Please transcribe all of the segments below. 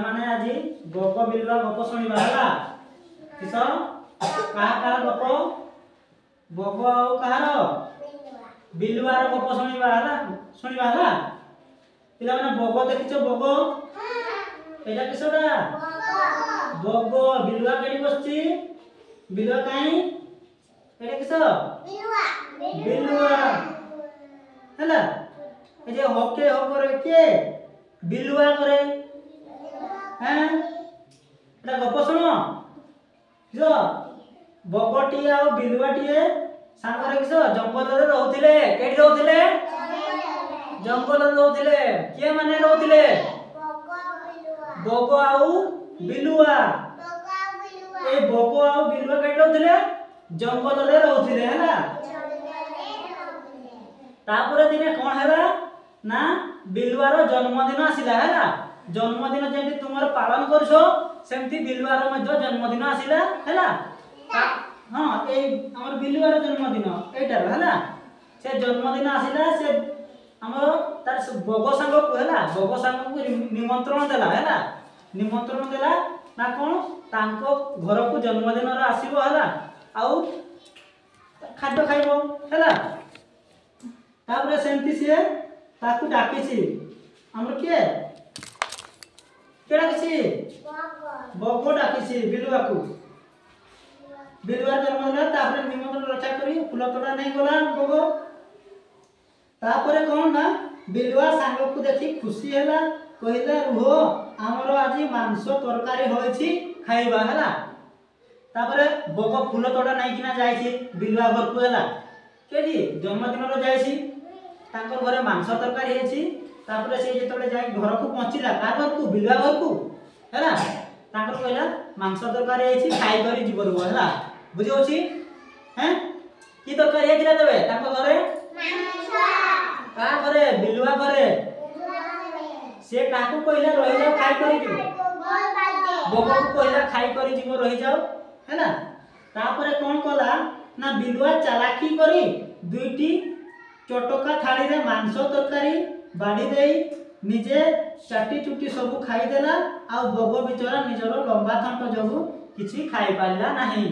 माने आज गप बिलुआ गप शुणा है किस कहा गप बग आउ कहार बिलुआर गप शुणा है पिला माने बग देखिछ बग एटा किसटा बग बिलुआ केडी बसची बिलुआ काई एटा किस बिलुआ हैला ए जे होके हो करे के बिलुआ करे हैं एटा गप सुनो किस बगटी आ बिलुआटी सांगरे किस जंगल रे रहउथिले केडी रहउथिले जंगल रे रहउथिले के माने रहउथिले बग आउ बिलुआ ए बग आउ बिलुआ केडी रहउथिले जंगल रे रहउथिले हैला तापर दिने कोन हैला ना बिलुआर जन्मदिन आसिला हैला जन्मदिन जेंति तुमर पालन करछो सेमति बिलुआर मध्य जन्मदिन आसिला हैला हां ए हमर बिलुआर जन्मदिन एटार हैला से जन्मदिन आसिला से हमर तार बग संग को हैला बग संग को निमंत्रण देला हैला निमंत्रण देला ना कोन तांको घर को जन्मदिन रे आसीबो हैला आउ खाद्य खाइबो हैला तापर सेमति से ताकू डाकिछि हमर के डाकिछि बग डाकिछि बिलुआ को बिलुआ जन्मदिन तापर निमंत्रण रक्षा करी फूल तोड़ा नहीं गला बग तापर कोन ना बिलुआ सांग को देखि खुशी हैला कहिला रुहो हमरो आज मांस तरकारी होइछि खाइबा हैला तापर बग फूल तोड़ा नहीं किना जाइछि बिलुआ घर को हैला केडी जन्मदिन रो जाइछि तांकर घरे मांस तरकारी हेछि तापर से जेतले जाई घर को पहुंचिला का घर को बिलुआ घर को हैला तांकर कहला मांस तरकारी हेछि खाइ करी जीवन हो हैला बुझियोछि हैं की तरकारी हेजिला देबे तांकर घरे मांस का घरे बिलुआ घरे से काकू कहला रहि जाओ खाइ करी जीव बग को कहला खाइ करी जीव रहि जाओ हैला तापर कोन कला ना बिलुआ चालाकी करी दुईटी चटका थाली रे मांस तरकारी बाड़ी देई निजे चाटी चुटी सब खाई देला आ बग बिचरा निजर लंबा थंट जगु किछि खाई पाला नाही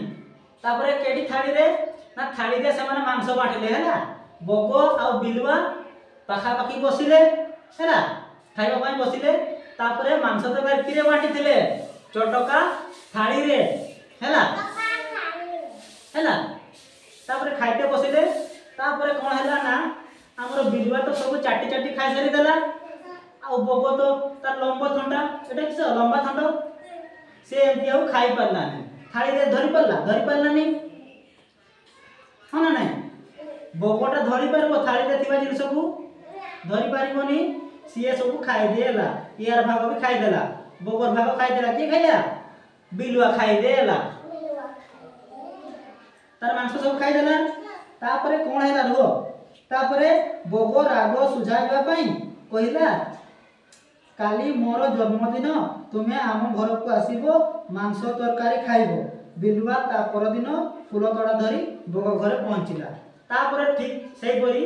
तापरे केडी थाली रे ना थाली रे समान मांस बाटिले हैला बग आ बिलुआ पाखा पाखी बसिले हैला खाइबा पई बसिले तापरे मांस तरकारी किरे बाटिथिले चटका थाली रे हैला हैला तापरे खाइते बसिले तापरे कोन हैला ना हमर बिलुआ तो सब चाटी चाटी खाइ सारी देला आ बग तो तार लंबा थंडा एटा किस लंबा थंडा से एमती आउ खाइ परला नहीं थाली रे धरि परला नहीं हां ना नहीं बगटा धरि परबो थाली रे थिबा जिनिस को धरि पारिबोनी सिए सब खाइ देला यार भाग भी खाइ देला बगर भाग खाइ देला के खाइला बिलुआ खाइ देला तार मांस सब खाइ देला तापरे कोन हैला रो तापरे बग राग सुझाइबा पई कहिला काली मोर जन्मदिन तुमे आम घर को आसीबो मांस तरकारी खाइबो बिलुआ ता पर दिन फूल तोड़ा धरी बग घरे पहुंचिला तापरे ठीक सही परी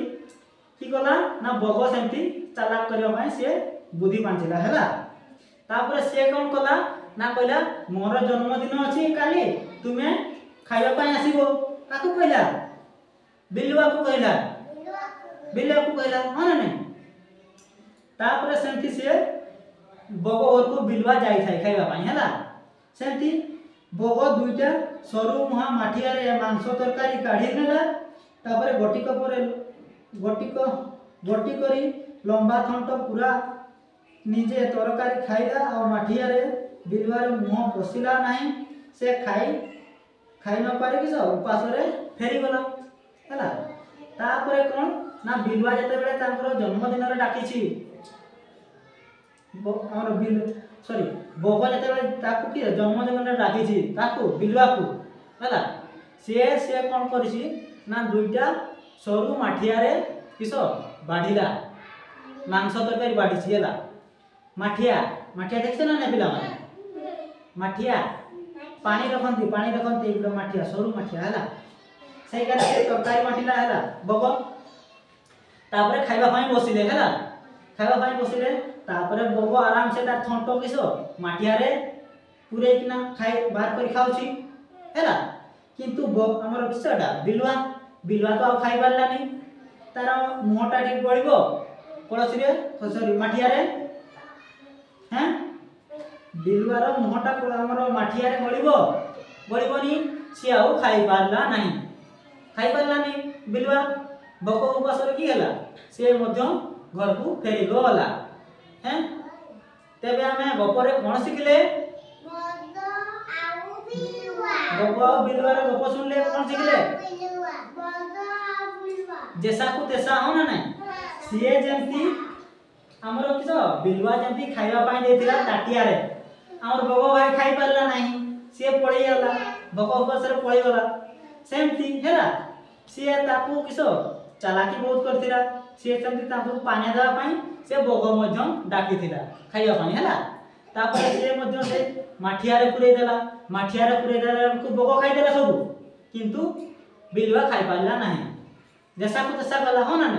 की कला ना बग सेमती चालाक करबा पई से बुद्धि पांचिला हैला तापरे से कोन कला ना कहला मोर जन्मदिन अछि काली तुमे खाइबा पई आसीबो काकू कहला बिलुआ को कहला हां ना नहीं तापर सेंती से बग घर को बिलुआ जाई थाई खाइबा पई हैला सेंती बग दुईटा सरू मुहा माठिया रे मांस तरकारी काढी नेला तापर गोटिक करी लंबा थंट पूरा निजे तरकारी खाइला आ माठिया रे बिलुआ रे मुह पसिला नाही से खाई न पारे कि उपास रे फेरी गला हैला तापरे कोन ना बिलुआ जते बेले तांकर जन्मदिन रे डाकिछि हमर बग जते बेले ताकू कि जन्मदिन रे डाकिछि ताकू बिलुआ को हैला से कोन करिछि ना दुईटा सरू माठिया रे किस बाढिला मांस तरकारी बाढिछि हैला माठिया देखछ ना पिला माने माठिया पानी रखंती एगुडा माठिया सरू माठिया हैला सही करे तरकारी माठिला हैला बग तापरे खाइबा पई बसिले हैला खाइबा पई बसिले तापरे बग आराम से तार थंट किस माटिया रे पूरे किना खाई बाहर कर खाउची हैला किंतु हमर किसटा बिलुआ बिलुआ तो आ खाई पारला नहीं तार मुहटा ठीक गळिबो कळसी रे सॉरी माटिया रे हैं बिलुआर मुहटा हमर माटिया रे गळिबोनी से आउ खाई पारला नहीं बिलुआ बक उपास रे की हला से मध्य घर को फेरी गला हैं तेबे हमें गपरे कोन सिखले गप बिलुआ रे गप सुनले कोन सिखले जैसा को तेसा हो ना नहीं सीए जेंती हमर किस बिलुआ जेंती खाइबा पाई देथिला ताटिया रे हमर बगो भाई खाई पारला नहीं से पळी गला बगो उपास रे पळी गला सेमती हेला से ताकू किस चालाकी बहुत करथिला से सेमती ताकू पानी देवा पाई से बगो मध्य डाकिथिला खाइबा पाई हेला तापर से मध्य से माठिया रे पुरै देला को बगो खाई देला सब किंतु बिलुआ खाई पारला नहीं जैसा को तैसा गला हो ना नहीं।